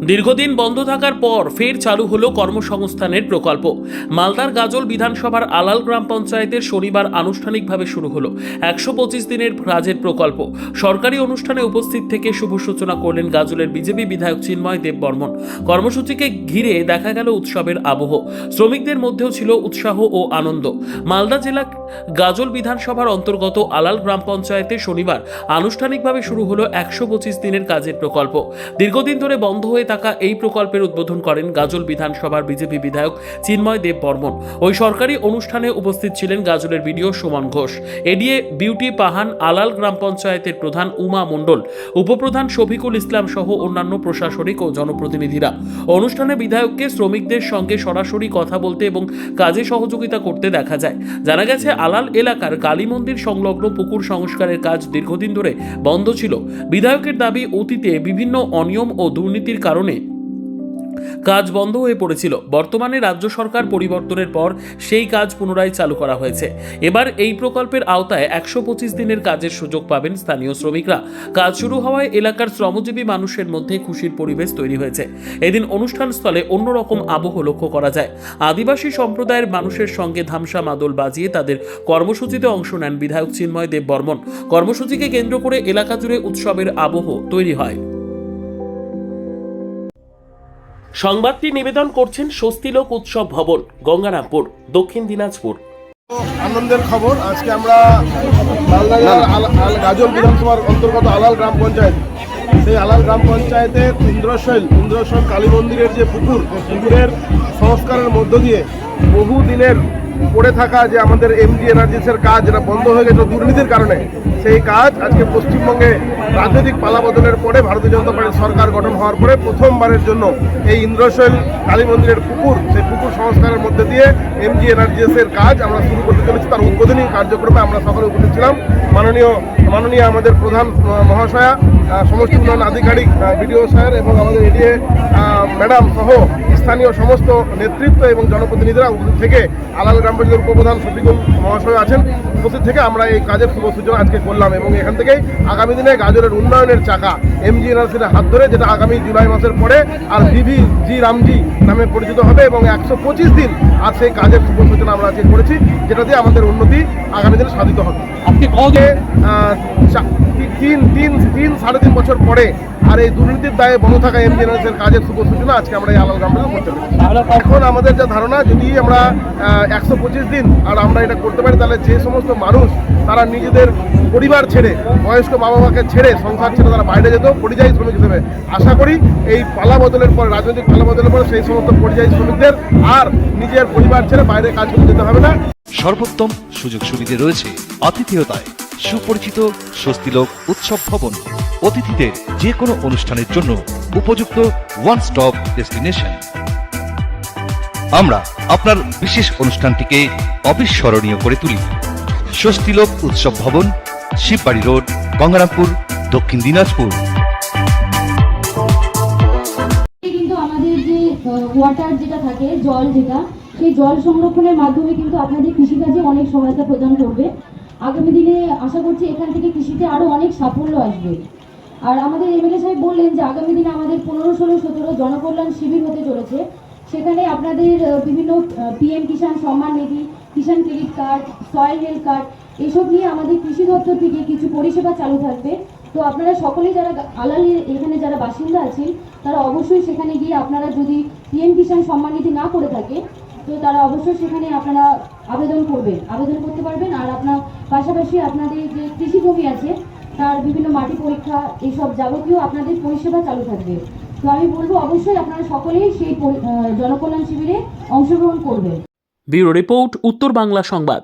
দীর্ঘদিন বন্ধ থাকার পর ফের চালু হলো কর্মসংস্থানের প্রকল্প। মালদার গাজল বিধানসভার আলাল গ্রাম পঞ্চায়েতের শনিবার আনুষ্ঠানিকভাবে শুরু হলো 125 দিনের কাজের প্রকল্প। সরকারি অনুষ্ঠানে উপস্থিত থেকে শুভ সূচনা করলেন গাজলের বিজেপি বিধায়ক চিন্ময় দেব বর্মন। কর্মসূচিকে ঘিরে দেখা গেল উৎসবের আবহ। শ্রমিকদের মধ্যেও ছিল উৎসাহ ও আনন্দ। মালদা জেলা গাজল বিধানসভার অন্তর্গত আলাল গ্রাম পঞ্চায়েতে শনিবার আনুষ্ঠানিকভাবে শুরু হলো 125 দিনের কাজের প্রকল্প। দীর্ঘদিন ধরে বন্ধ হয়ে থাকা এই প্রকল্পের উদ্বোধন করেন গাজল বিধানসভার বিজেপি বিধায়ক চিন্ময় দেব বর্মন। ওই সরকারি অনুষ্ঠানে উপস্থিত ছিলেন গাজলের বিডিও সুমন ঘোষ, এডিএ বিউটি পাহান, আলাল গ্রাম পঞ্চায়েতের প্রধান উমা মণ্ডল, উপপ্রধান শফিকুল ইসলাম সহ অন্যান্য প্রশাসনিক ও জনপ্রতিনিধিরা। অনুষ্ঠানে বিধায়ককে শ্রমিকদের সঙ্গে সরাসরি কথা বলতে এবং কাজে সহযোগিতা করতে দেখা যায়। জানা গেছে, আলাল এলাকার কালী মন্দির সংলগ্ন পুকুর সংস্কারের কাজ দীর্ঘদিন ধরে বন্ধ ছিল। বিধায়কের দাবি, অতীতে বিভিন্ন অনিয়ম ও দুর্নীতির কারণে কাজ বন্ধ হয়ে পড়েছিল। বর্তমানে রাজ্য সরকার পরিবর্তনের পর সেই কাজ পুনরায় চালু করা হয়েছে। এবার এই প্রকল্পের আওতায় 125 দিনের কাজের সুযোগ পাবেন স্থানীয় শ্রমিকরা। কাজ শুরু হওয়ায় এলাকার শ্রমজীবী মানুষের মধ্যে খুশির পরিবেশ তৈরি হয়েছে। এদিন অনুষ্ঠানস্থলে অন্যরকম আবহ লক্ষ্য করা যায়। আদিবাসী সম্প্রদায়ের মানুষের সঙ্গে ধামসা মাদল বাজিয়ে তাদের কর্মসূচিতে অংশ নেন বিধায়ক চিন্ময় দেব বর্মন। কর্মসূচিকে কেন্দ্র করে এলাকা জুড়ে উৎসবের আবহ তৈরি হয়। সংবাদটি নিবেদন করছেন স্বস্তিলোক উৎসব ভবন, গঙ্গারামপুর, দক্ষিণ দিনাজপুর। আনন্দের খবর, আজকে আমরা মালদা জেলার গাজল বিধানসভার অন্তর্গত আলাল গ্রাম পঞ্চায়েত, সেই আলাল গ্রাম পঞ্চায়েতের ইন্দ্রশৈল কালী মন্দিরের যে পুকুরের সংস্কারের মধ্য দিয়ে বহু দিনের পড়ে থাকা যে আমাদের এমজি এনার্জিসের কাজ, যেটা বন্ধ হয়ে গেছে দুর্নীতির কারণে, সেই কাজ আজকে পশ্চিমবঙ্গে রাজনৈতিক পালাবদলের পরে ভারতীয় জনতা পার্টির সরকার গঠন হওয়ার পরে প্রথমবারের জন্য এই ইন্দ্রশৈল কালী মন্দিরের সেই পুকুর সংস্কারের মধ্যে দিয়ে এমজি এনার্জিসের কাজ আমরা শুরু করতে চলেছি। তার উদ্বোধনী কার্যক্রমে আমরা সকলে উপস্থিত ছিলাম। মাননীয় আমাদের প্রধান মহাশয়া, সমষ্টি উন্নয়ন আধিকারিক বিডিও স্যার এবং আমাদের এডিএ ম্যাডাম সহ স্থানীয় সমস্ত নেতৃত্ব এবং জনপ্রতিনিধিরা উপস্থিত থেকে, আলাল গ্রাম পঞ্চায়েতের উপপ্রধান শফিকুল মহাশয় আছেন, উপস্থিত থেকে আমরা এই কাজের শুভ সূচনা আজকে করলাম। এবং এখান থেকেই আগামী দিনে গাজলের উন্নয়নের চাকা এমজি এনার্জির হাত ধরে, যেটা আগামী জুলাই মাসের পরে আর ভিভিজি রামজি নামে পরিচিত হবে এবং 125 দিন আর সেই কাজের শুভ সূচনা আমরা আজকে করেছি, যেটা দিয়ে আমাদের উন্নতি আগামী দিনে সাধিত হবে। আপনি সাড়ে তিন বছর পরে আর এই দুর্নীতির দায়ে বন্ধ থাকা এমজি এনার্জির কাজের শুভ সূচনা আজকে আমরা এই আলাল গ্রামে করতে পারি। এখন আমাদের যা ধারণা, যদি আমরা 125 দিন আর আমরা এটা করতে পারি, তাহলে যে সমস্ত মানুষ তারা নিজেদের পরিবার ছেড়ে, বয়স্ক বাবা মাকে ছেড়ে, সংসার ছেড়ে তারা বাইরে যেত পরিযায়ী শ্রমিক হিসেবে, আশা করি এই পালা বদলের পর, রাজনৈতিক পালা বদলের পর সেই সমস্ত পরিযায়ী শ্রমিকদের আর নিজের পরিবার ছেড়ে বাইরে কাজ করতে যেতে হবে না। সর্বোত্তম সুযোগ সুবিধে রয়েছে আতিথেয়তায়। সুপরিচিত স্বস্তিলোক উৎসব ভবন, অতিথিদের যে কোনো অনুষ্ঠানের জন্য উপযুক্ত ওয়ান স্টপ ডেস্টিনেশন। আমরা আপনার বিশেষ অনুষ্ঠানটিকে অবিস্মরণীয় করে তুলি। স্বস্তিলোক উৎসব ভবন, শিববাড়ি রোড, গঙ্গারামপুর, দক্ষিণ দিনাজপুর। কিন্তু আমাদের যে ওয়াটার যেটা থাকে, জল যেটা, সেই জল সংরক্ষণের মাধ্যমে কিন্তু আপনাদের কৃষিকাজে অনেক সহায়তা প্রদান করবে। আগামী দিনে আশা করছি এখান থেকে কৃষিতে আরও অনেক সাফল্য আসবে। আর আমাদের এমএলএ সাহেব বললেন যে আগামী দিনে আমাদের 15, 16, 17 জনকল্যাণ শিবির হতে চলেছে। সেখানে আপনাদের বিভিন্ন PM Kisan Samman Nidhi, Kisan credit card, soil health card, এসব নিয়ে আমাদের কৃষি দপ্তর থেকে কিছু পরিষেবা চালু থাকবে। তো আপনারা সকলেই যারা আলালের এখানে যারা বাসিন্দা আছেন, তারা অবশ্যই সেখানে গিয়ে, আপনারা যদি পিএম কিষাণ সম্মান নিধি না করে থাকে, তো তারা অবশ্যই সেখানে আপনারা আবেদন করতে পারবেন। আর আপনার পাশাপাশি আপনাদের যে কৃষি জমি আছে তার বিভিন্ন মাটি পরীক্ষা, এইসব যাবতীয় আপনাদের পরিষেবা চালু থাকবে। তো আমি বলবো অবশ্যই আপনারা সকলেই সেই জনকল্যাণ শিবিরে অংশগ্রহণ করবেন। ব্যুরো রিপোর্ট, উত্তর বাংলা সংবাদ।